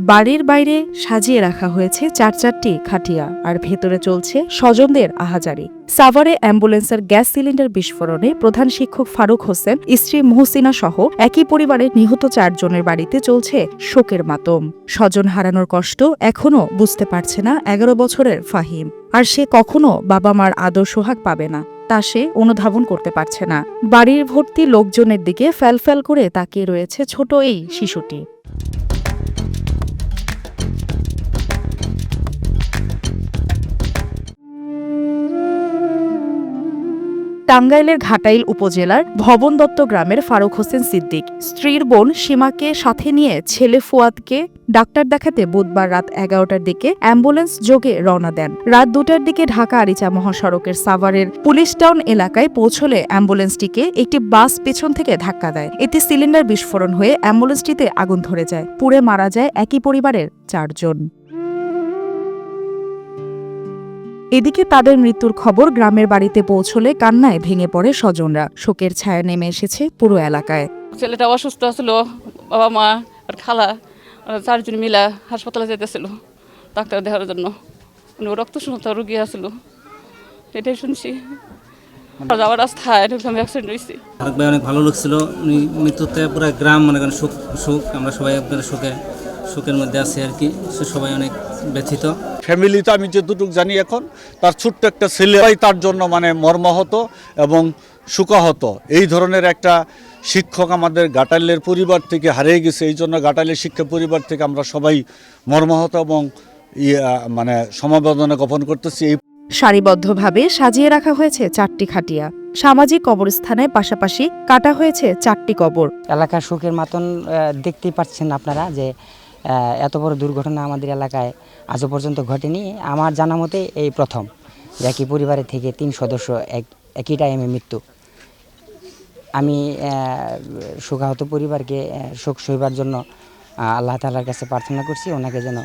বাড়ির বাইরে সাজিয়ে রাখা হয়েছে চারটি খাটিয়া, আর ভেতরে চলছে স্বজনদের আহাজারি। সাভারে অ্যাম্বুলেন্সের গ্যাস সিলিন্ডার বিস্ফোরণে প্রধান শিক্ষক ফারুক হোসেন, স্ত্রী মুহসিনা সহ একই পরিবারের নিহত 4 জনের বাড়িতে চলছে শোকের মাতম। স্বজন হারানোর কষ্ট এখনও বুঝতে পারছে না 11 বছরের ফাহিম। আর সে কখনো বাবা মার আদর সোহাগ পাবে না, তা সে অনুধাবন করতে পারছে না। বাড়ির ভর্তি লোকজনের দিকে ফ্যালফ্যাল করে তাকিয়ে রয়েছে ছোট এই শিশুটি। টাঙ্গাইলের ঘাটাইল উপজেলার ভবন দত্ত গ্রামের ফারুক হোসেন সিদ্দিক স্ত্রীর বোন সীমাকে সাথে নিয়ে ছেলে ফুয়াদকে ডাক্তার দেখাতে বুধবার রাত 11টার দিকে অ্যাম্বুলেন্স যোগে রওনা দেন। রাত 2টার দিকে ঢাকা আরিচা মহাসড়কের সাভারের পুলিশ টাউন এলাকায় পৌঁছলে অ্যাম্বুলেন্সটিকে একটি বাস পেছন থেকে ধাক্কা দেয়। এতে সিলিন্ডার বিস্ফোরণ হয়ে অ্যাম্বুলেন্সটিতে আগুন ধরে যায়। পুড়ে মারা যায় একই পরিবারের 4 জন। এদিকে তাদের মৃত্যুর খবর গ্রামের বাড়িতে পৌঁছলে কান্নায় ভেঙে পড়ে স্বজনরা। শোকের ছায়া নেমে এসেছে পুরো এলাকায়। ছেলেটা অসুস্থ ছিল, বাবা মা আর খালা 4 জন মিলা হাসপাতালে যেতেছিল ডাক্তার দেখার জন্য। রক্ত শূন্যতা রোগী আসছিল, এটাই শুনছি। যাওয়ার রাস্তায় এরকম অ্যাক্সিডেন্ট হয়েছে। অনেক ভালো লাগছিল, উনি মৃত্যুতে পুরো গ্রাম মনে করেন শোক। আমরা সবাই আপনার শোকের মধ্যে আছি আর কি। সবাই অনেক ব্যথিত। ফ্যামিলিতে আমি যতটুকু জানি এখন তার ছোট্ট একটা ছেলে তার জন্য মানে মর্মাহত এবং শোকাহত। এই ধরনের একটা শিক্ষক আমাদের ঘাটাইলের পরিবার থেকে হারিয়ে গেছে। এই জন্য ঘাটাইলের শিক্ষা পরিবার থেকে আমরা সবাই মর্মাহত এবং মানে সমবেদনা জ্ঞাপন করতেছি। সারিবদ্ধভাবে সাজিয়ে রাখা হয়েছে 4টি খাটিয়া। সামাজিক কবরস্থানের পাশাপাশি কাটা হয়েছে 4টি কবর। এলাকার শোকের মাতন দেখতেই পাচ্ছেন আপনারা যে এত বড় দুর্ঘটনা আমাদের এলাকায় আজও পর্যন্ত ঘটেনি। আমার জানা মতে এই প্রথম একই পরিবারের থেকে 3 সদস্য একই টাইমে মৃত্যু। আমি শোকাহত পরিবারকে শোক সইবার জন্য আল্লাহ তাআলার কাছে প্রার্থনা করছি, ওনাকে যেন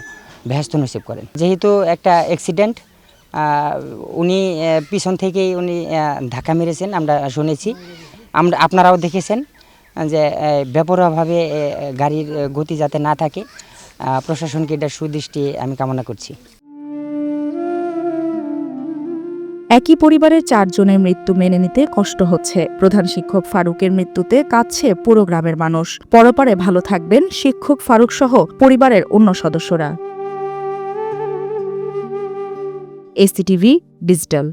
বেহেশত নসিব করেন। যেহেতু একটা অ্যাক্সিডেন্ট, উনি পিছন থেকেই উনি ধাক্কা মেরেছেন, আমরা শুনেছি, আপনারাও দেখেছেন যে বেপরোয়াভাবে গাড়ির গতি যাতে না থাকে। প্রশাসনকে এটা সুদৃষ্টি আমি কামনা করছি। একই পরিবারের 4 জনের মৃত্যু মেনে নিতে কষ্ট হচ্ছে। প্রধান শিক্ষক ফারুকের মৃত্যুতে কাঁদছে পুরো গ্রামের মানুষ। পরপারে ভালো থাকবেন শিক্ষক ফারুক সহ পরিবারের অন্য সদস্যরা। এসিটিভি ডিজিটাল।